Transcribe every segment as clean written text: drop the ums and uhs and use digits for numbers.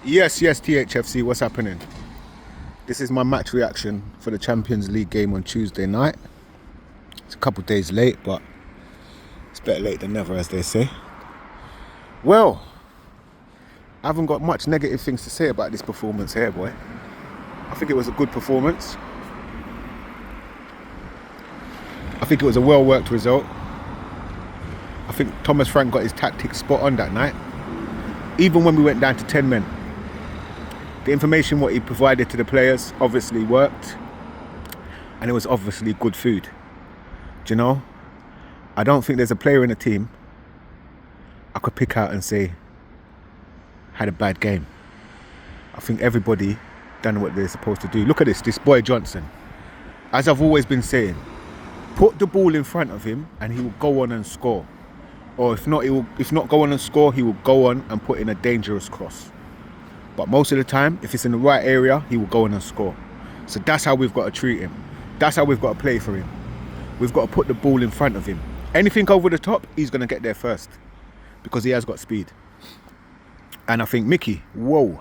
Yes, thfc, what's happening? This is my match reaction for the Champions League game on Tuesday night. It's a couple of days late, but it's better late than never, as they say. Well, I haven't got much negative things to say about this performance here, boy. I think it was a good performance. I think it was a well-worked result. I think Thomas Frank got his tactics spot on that night. Even when we went down to 10 men, the information what he provided to the players obviously worked, and it was obviously good food. Do you know? I don't think there's a player in the team I could pick out and say had a bad game. I think everybody done what they're supposed to do. Look at this boy Johnson. As I've always been saying, put the ball in front of him and he will go on and score. Or if not go on and score, he will go on and put in a dangerous cross. But most of the time, if it's in the right area, he will go on and score. So that's how we've got to treat him. That's how we've got to play for him. We've got to put the ball in front of him. Anything over the top, he's going to get there first, because he has got speed. And I think Mickey, whoa.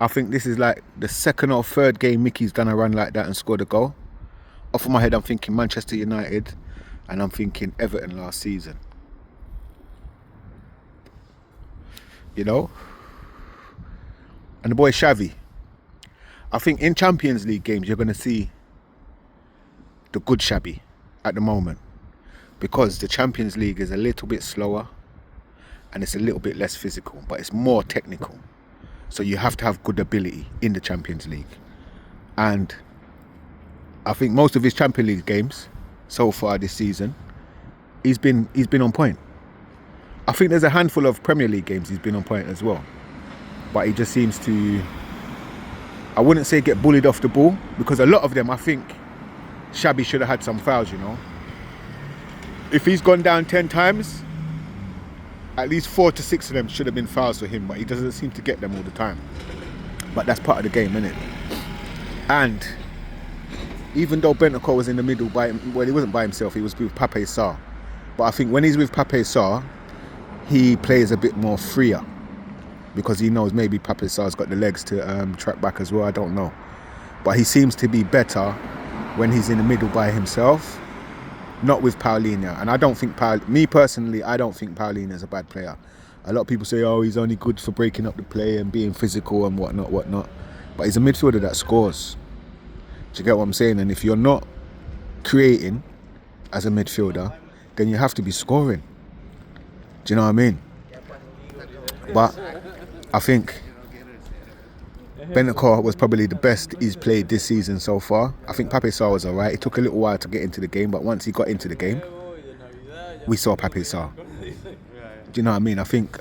I think this is like the second or third game Mickey's done a run like that and scored a goal. Off of my head, I'm thinking Manchester United, and I'm thinking Everton last season. You know? And the boy Xavi. I think in Champions League games, you're going to see the good Xavi at the moment, because the Champions League is a little bit slower and it's a little bit less physical, but it's more technical. So you have to have good ability in the Champions League. And I think most of his Champions League games so far this season, he's been on point. I think there's a handful of Premier League games he's been on point as well. But he just seems to, I wouldn't say get bullied off the ball, because a lot of them, I think Xavi should have had some fouls, you know. If he's gone down 10 times, at least 4 to 6 of them should have been fouls for him, but he doesn't seem to get them all the time. But that's part of the game, isn't it? And even though Bentancur was in the middle, he wasn't by himself, he was with Pape Sarr. But I think when he's with Pape Sarr, he plays a bit more freer, because he knows maybe Pape Sarr's got the legs to track back as well, I don't know. But he seems to be better when he's in the middle by himself, not with Paulinho. And I don't think, me personally, I don't think Paulinho's a bad player. A lot of people say, oh, he's only good for breaking up the play and being physical and whatnot. But he's a midfielder that scores. Do you get what I'm saying? And if you're not creating as a midfielder, then you have to be scoring. Do you know what I mean? But I think Bentancur was probably the best he's played this season so far. I think Pape Sarr was alright. It took a little while to get into the game, but once he got into the game, we saw Pape Sarr. Do you know what I mean? I think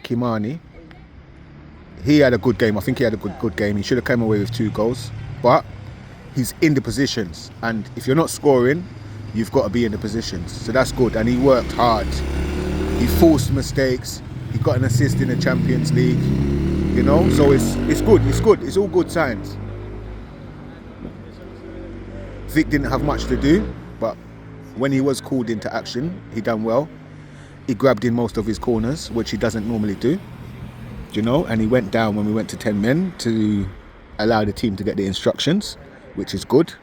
Kimani, he had a good game. I think he had a good game. He should have come away with 2 goals, but he's in the positions, and if you're not scoring, you've got to be in the positions. So that's good, and he worked hard. He forced mistakes. He got an assist in the Champions League. You know, so it's good. It's all good signs. Vic didn't have much to do, but when he was called into action, he done well. He grabbed in most of his corners, which he doesn't normally do. You know, and he went down when we went to 10 men to allow the team to get the instructions, which is good.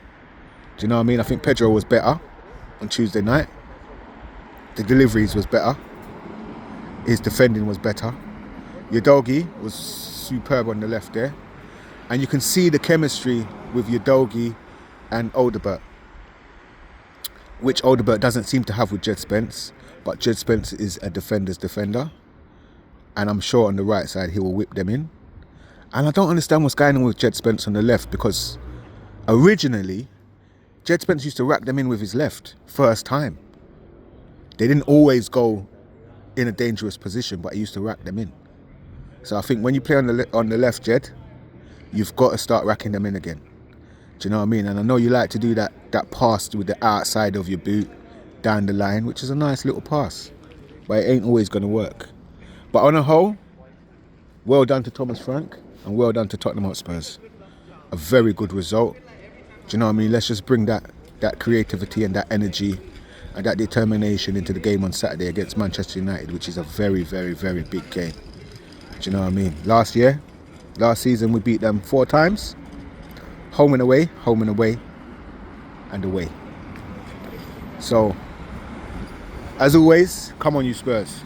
Do you know what I mean? I think Pedro was better on Tuesday night. The deliveries was better. His defending was better. Udogie was superb on the left there. And you can see the chemistry with Udogie and Odegaard, which Odegaard doesn't seem to have with Jed Spence. But Jed Spence is a defender's defender. And I'm sure on the right side he will whip them in. And I don't understand what's going on with Jed Spence on the left, because originally Jed Spence used to rack them in with his left first time. They didn't always go in a dangerous position, but he used to rack them in. So I think when you play on the left, Jed, you've got to start racking them in again. Do you know what I mean? And I know you like to do that pass with the outside of your boot down the line, which is a nice little pass, but it ain't always going to work. But on a whole, well done to Thomas Frank and well done to Tottenham Hotspurs. A very good result. Do you know what I mean? Let's just bring that creativity and that energy and that determination into the game on Saturday against Manchester United, which is a very, very, very big game. Do you know what I mean? Last season, we beat them 4 times. Home and away, and away. So, as always, come on you Spurs.